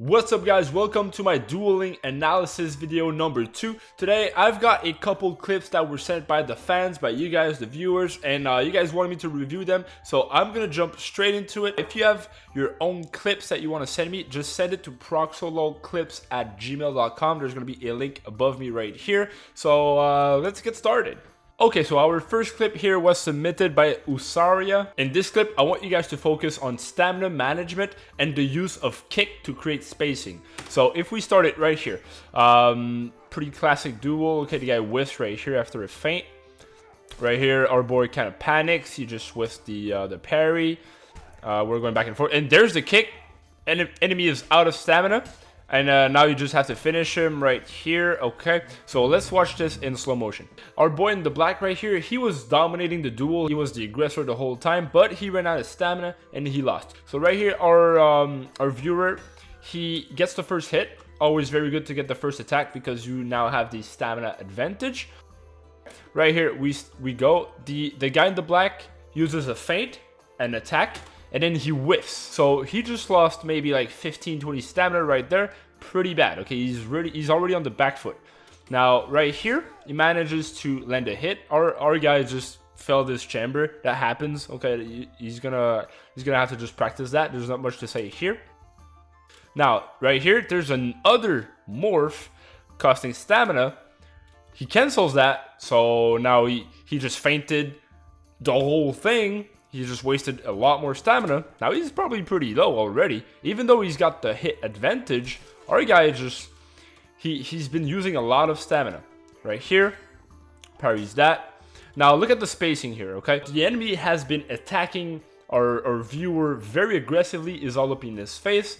What's up guys, welcome to my dueling analysis video number 2. Today I've got a couple clips that were sent by the fans, by you guys, the viewers, and you guys wanted me to review them, so I'm gonna jump straight into it. If you have your own clips that you want to send me, just send it to proxololclips@gmail.com. There's gonna be a link above me right here, so let's get started. Okay, so our first clip here was submitted by Usaria. In this clip, I want you guys to focus on stamina management and the use of kick to create spacing. So if we start it right here, pretty classic duel. Okay, the guy whiffs right here after a feint. Right here, our boy kind of panics. He just whiffs the parry. We're going back and forth, and there's the kick. And enemy is out of stamina. And now you just have to finish him right here. Okay, so let's watch this in slow motion. Our boy in the black right here, he was dominating the duel. He was the aggressor the whole time, but he ran out of stamina and he lost. So right here, our viewer, he gets the first hit. Always very good to get the first attack because you now have the stamina advantage. Right here, we go. The guy in the black uses a feint and attack, and then he whiffs. So he just lost maybe like 15-20 stamina right there. Pretty bad. Okay, he's already on the back foot. Now right here, he manages to land a hit. Our guy just fell this chamber. That happens. Okay, he's gonna have to just practice that. There's not much to say here. Now right here, there's another morph costing stamina. He cancels that, so now he just fainted the whole thing. He just wasted a lot more stamina. Now he's probably pretty low already. Even though he's got the hit advantage, our guy just he's been using a lot of stamina. Right here, parries that. Now look at the spacing here, okay? The enemy has been attacking our viewer very aggressively, is all up in his face.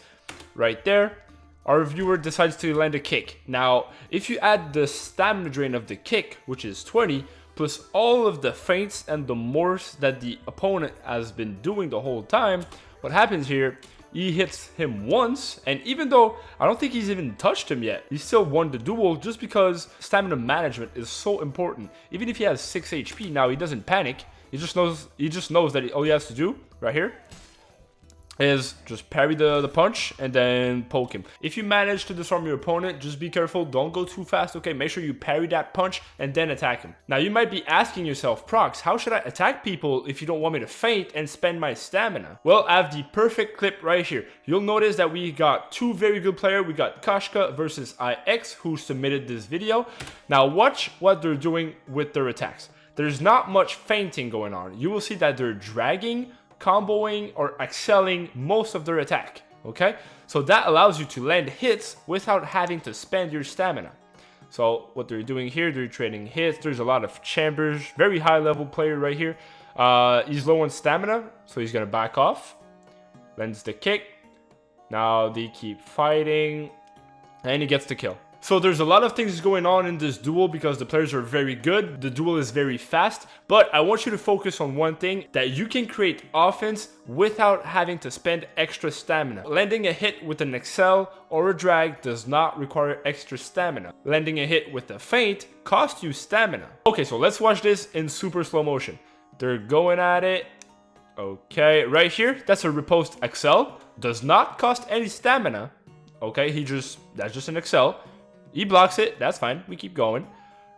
Right there, our viewer decides to land a kick. Now, if you add the stamina drain of the kick, which is 20, plus all of the feints and the morphs that the opponent has been doing the whole time, what happens here, he hits him once, and even though I don't think he's even touched him yet, he still won the duel just because stamina management is so important. Even if he has 6 HP, now he doesn't panic. He just knows that all he has to do, right here, is just parry the punch and then poke him. If you manage to disarm your opponent, just be careful, don't go too fast, okay? Make sure you parry that punch and then attack him. Now you might be asking yourself, Prox, how should I attack people if you don't want me to feint and spend my stamina? Well, I have the perfect clip right here. You'll notice that we got two very good players. We got Kashka versus IX, who submitted this video. Now watch what they're doing with their attacks. There's not much feinting going on. You will see that they're dragging, comboing, or excelling most of their attack. Okay, so that allows you to land hits without having to spend your stamina. So what they're doing here, they're trading hits. There's a lot of chambers. Very high level player right here. He's low on stamina, so he's gonna back off. Lands the kick. Now they keep fighting, and he gets the kill. So there's a lot of things going on in this duel because the players are very good. The duel is very fast, but I want you to focus on one thing, that you can create offense without having to spend extra stamina. Landing a hit with an excel or a drag does not require extra stamina. Landing a hit with a feint costs you stamina. Okay, so let's watch this in super slow motion. They're going at it. Okay, right here, that's a riposte excel. Does not cost any stamina. Okay, that's just an excel. He blocks it, that's fine, we keep going.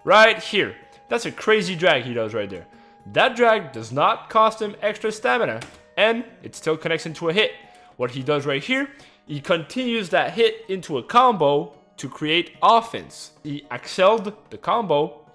Right here, that's a crazy drag he does right there. That drag does not cost him extra stamina, and it still connects into a hit. What he does right here, he continues that hit into a combo to create offense. He excelled the combo,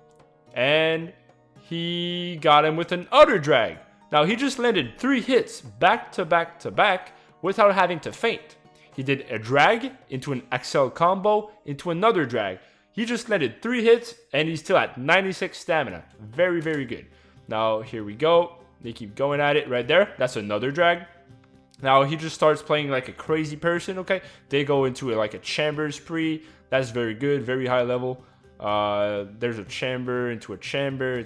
and he got him with an other drag. Now he just landed 3 hits back to back to back without having to feint. He did a drag into an excel combo into another drag. He just landed 3 hits and he's still at 96 stamina. Very, very good. Now here we go. They keep going at it right there. That's another drag. Now he just starts playing like a crazy person, okay? They go into like a chamber spree. That's very good, very high level. There's a chamber into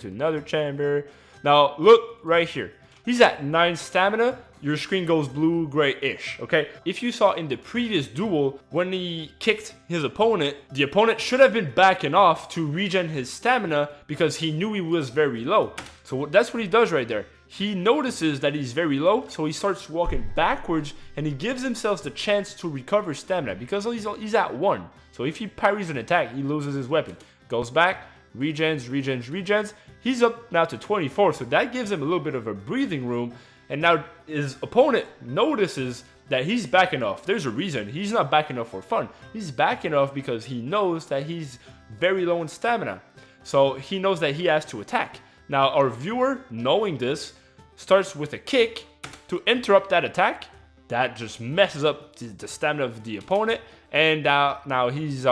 another chamber. Now look right here. He's at 9 stamina. Your screen goes blue gray-ish, okay? If you saw in the previous duel, when he kicked his opponent, the opponent should have been backing off to regen his stamina because he knew he was very low. So that's what he does right there. he notices that he's very low, so he starts walking backwards, and he gives himself the chance to recover stamina because he's at 1. So if he parries an attack, he loses his weapon. Goes back, regens. He's up now to 24, so that gives him a little bit of a breathing room. And now his opponent notices that he's backing off. There's a reason. He's not backing off for fun. He's backing off because he knows that he's very low in stamina. So he knows that he has to attack. Now our viewer, knowing this, starts with a kick to interrupt that attack. That just messes up the stamina of the opponent. And now he's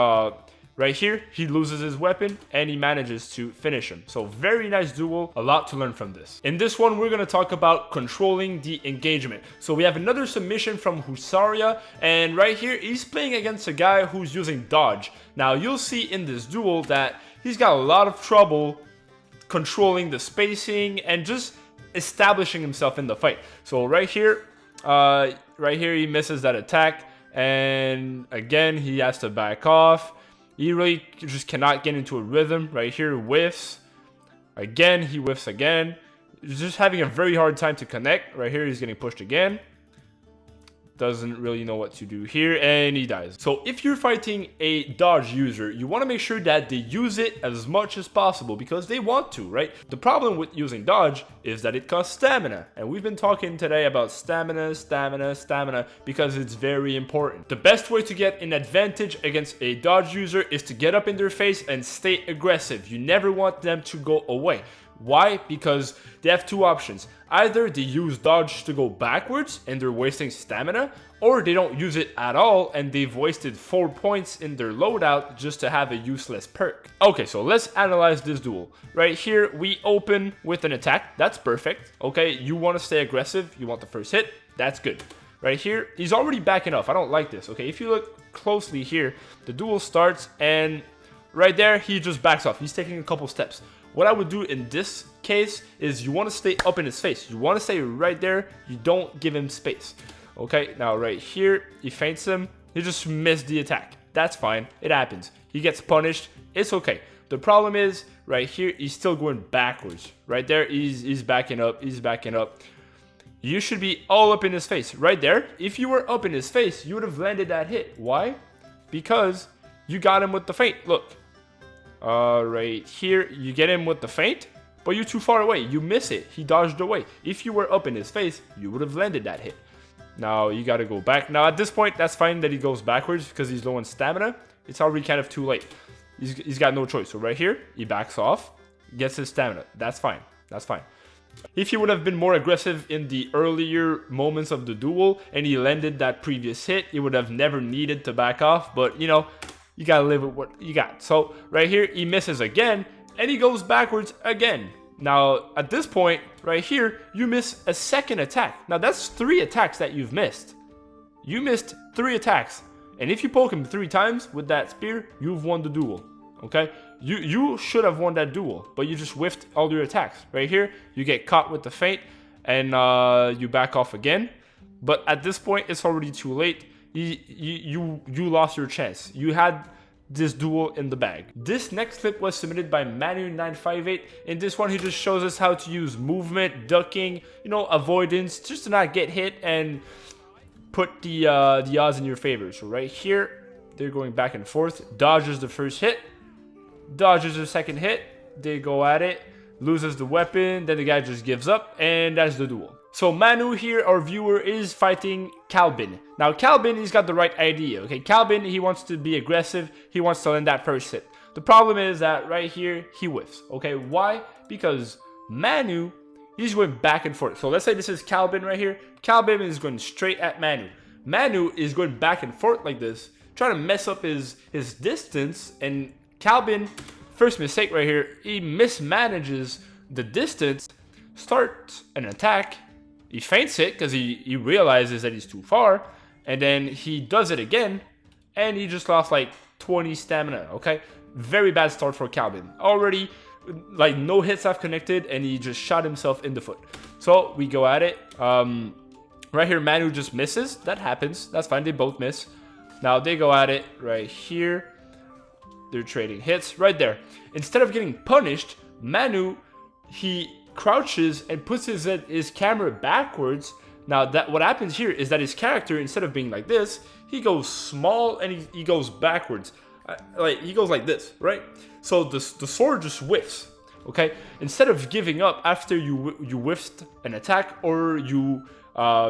right here, he loses his weapon and he manages to finish him. So very nice duel, a lot to learn from this. In this one, we're going to talk about controlling the engagement. So we have another submission from Husaria, and right here, he's playing against a guy who's using dodge. Now you'll see in this duel that he's got a lot of trouble controlling the spacing and just establishing himself in the fight. So right here he misses that attack, and again, he has to back off. He really just cannot get into a rhythm. Right here, whiffs. Again, he whiffs again. He's just having a very hard time to connect. Right here, he's getting pushed again. Doesn't really know what to do here, and he dies. So if you're fighting a dodge user, you want to make sure that they use it as much as possible because they want to, right? The problem with using dodge is that it costs stamina, and we've been talking today about stamina because it's very important. The best way to get an advantage against a dodge user is to get up in their face and stay aggressive. You never want them to go away. Why? Because they have two options. Either they use dodge to go backwards and they're wasting stamina, or they don't use it at all and they've wasted 4 points in their loadout just to have a useless perk. Okay, so let's analyze this duel. Right here, we open with an attack. That's perfect. Okay, you want to stay aggressive. You want the first hit. That's good. Right here, he's already backing off. I don't like this. Okay, if you look closely here, the duel starts and right there, he just backs off. He's taking a couple steps. What I would do in this case is you want to stay up in his face. You want to stay right there. You don't give him space. Okay, now right here, he feints him. He just missed the attack. That's fine. It happens. He gets punished. It's okay. The problem is, right here, he's still going backwards. Right there, he's backing up. He's backing up. You should be all up in his face. Right there, if you were up in his face, you would have landed that hit. Why? Because you got him with the feint. Look. Right here, you get him with the feint, but you're too far away. You miss it. He dodged away. If you were up in his face, you would have landed that hit. Now, you got to go back. Now, at this point, that's fine that he goes backwards because he's low on stamina. It's already kind of too late. He's got no choice. So right here, he backs off, gets his stamina. That's fine. That's fine. If he would have been more aggressive in the earlier moments of the duel and he landed that previous hit, he would have never needed to back off. But, you know, you gotta live with what you got. So right here, he misses again, and he goes backwards again. Now, at this point, right here, you miss a second attack. Now, that's 3 attacks that you've missed. You missed 3 attacks. And if you poke him 3 times with that spear, you've won the duel. Okay? You should have won that duel, but you just whiffed all your attacks. Right here, you get caught with the feint, and you back off again. But at this point, it's already too late. You lost your chance. You had this duel in the bag. This next clip was submitted by Manu958. In this one, he just shows us how to use movement, ducking, you know, avoidance, just to not get hit and put the odds in your favor. So right here, they're going back and forth. Dodges the first hit, dodges the second hit. They go at it, loses the weapon, then the guy just gives up, and that's the duel. So Manu here, our viewer, is fighting Calbin. Now Calbin, he's got the right idea, okay? Calbin, he wants to be aggressive. He wants to land that first hit. The problem is that right here, he whiffs, okay? Why? Because Manu, he's going back and forth. So let's say this is Calbin right here. Calbin is going straight at Manu. Manu is going back and forth like this, trying to mess up his distance. And Calbin, first mistake right here, he mismanages the distance, starts an attack. He feints it because he realizes that he's too far, and then he does it again, and he just lost like 20 stamina, okay? Very bad start for Calvin. Already, like, no hits have connected, and he just shot himself in the foot. So, we go at it. Right here, Manu just misses. That happens. That's fine. They both miss. Now, they go at it right here. They're trading hits right there. Instead of getting punished, Manu, he crouches and puts his camera backwards. Now that what happens here is that his character, instead of being like this, he goes small and he goes backwards. Like he goes like this, right? So the sword just whiffs. Okay, instead of giving up after you whiffed an attack or you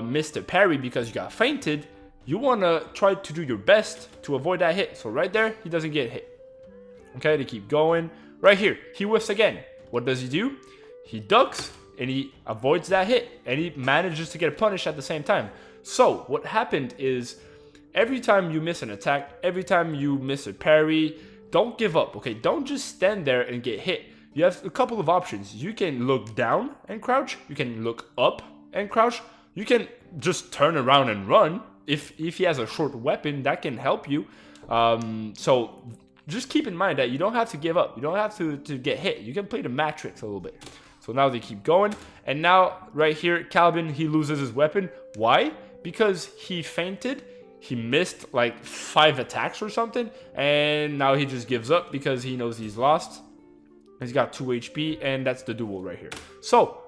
missed a parry because you got fainted, you want to try to do your best to avoid that hit. So right there, he doesn't get hit. Okay, they keep going. Right here, he whiffs again. What does he do? He ducks and he avoids that hit and he manages to get punished at the same time. So what happened is every time you miss an attack, every time you miss a parry, don't give up, okay? Don't just stand there and get hit. You have a couple of options. You can look down and crouch. You can look up and crouch. You can just turn around and run. If he has a short weapon, that can help you. So just keep in mind that you don't have to give up. You don't have to get hit. You can play the Matrix a little bit. So now they keep going. And now right here, Calvin, he loses his weapon. Why? Because he fainted. He missed like 5 attacks or something. And now he just gives up because he knows he's lost. He's got 2 HP, and that's the duel right here. So,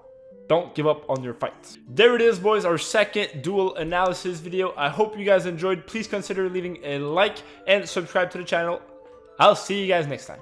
don't give up on your fights. There it is, boys, our second duel analysis video. I hope you guys enjoyed. Please consider leaving a like and subscribe to the channel. I'll see you guys next time.